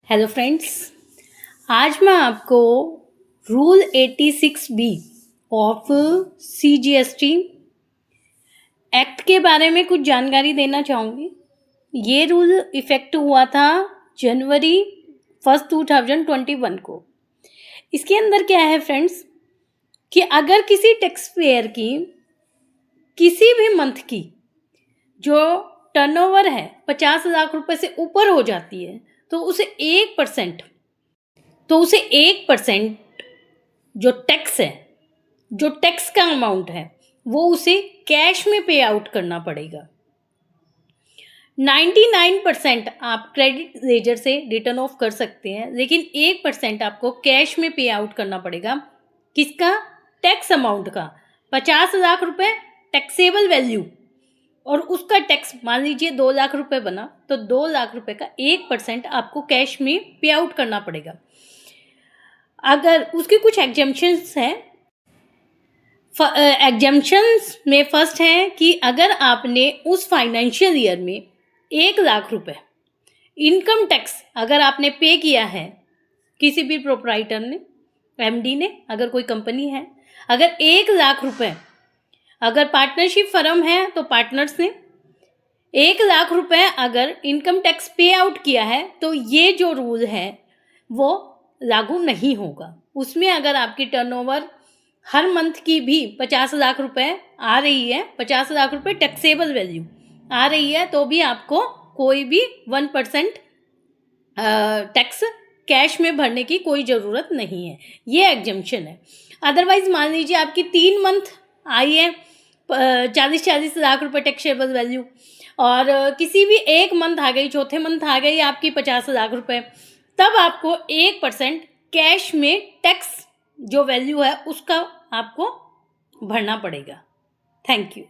Hello friends, आज मैं आपको rule 86B of CGST act के बारे में कुछ जानकारी देना चाहूँगी। ये रूल इफ़ेक्ट हुआ था जनवरी 1 2021 को। इसके अंदर क्या है फ्रेंड्स कि अगर किसी टैक्स पेयर की किसी भी मंथ की जो टर्नओवर है 50 लाख रुपए से ऊपर हो जाती है तो उसे 1% जो टैक्स है, जो टैक्स का अमाउंट है वो उसे कैश में पे आउट करना पड़ेगा। 99% आप क्रेडिट लेजर से रिटर्न ऑफ कर सकते हैं, लेकिन 1% आपको कैश में पे आउट करना पड़ेगा। किसका? टैक्स अमाउंट का। 50 लाख रुपए टैक्सेबल वैल्यू और उसका टैक्स मान लीजिए 2 लाख रुपए बना तो 2 लाख रुपए का 1% आपको कैश में पे आउट करना पड़ेगा। अगर उसके कुछ एग्जम्पशंस हैं, एग्जम्पशंस में फर्स्ट है कि अगर आपने उस फाइनेंशियल ईयर में 1 लाख रुपए इनकम टैक्स अगर आपने पे किया है, किसी भी प्रोप्राइटर ने, एमडी ने, अगर कोई कंपनी है, अगर 1 लाख रुपए, अगर पार्टनरशिप फर्म है तो पार्टनर्स ने 1 लाख रुपए अगर इनकम टैक्स पे आउट किया है तो ये जो रूल है वो लागू नहीं होगा। उसमें अगर आपकी टर्नओवर हर मंथ की भी 50 लाख रुपए आ रही है, 50 लाख रुपए टैक्सेबल वैल्यू आ रही है, तो भी आपको कोई भी 1% टैक्स कैश में भरने की कोई ज़रूरत नहीं है। ये एग्जम्पशन है। अदरवाइज मान लीजिए आपकी 3 मंथ आई है 40 लाख रुपए टैक्सेबल वैल्यू और किसी भी एक मंथ आ गई, चौथे मंथ आ गई आपकी 50 लाख रुपए, तब आपको 1% कैश में टैक्स जो वैल्यू है उसका आपको भरना पड़ेगा। Thank you.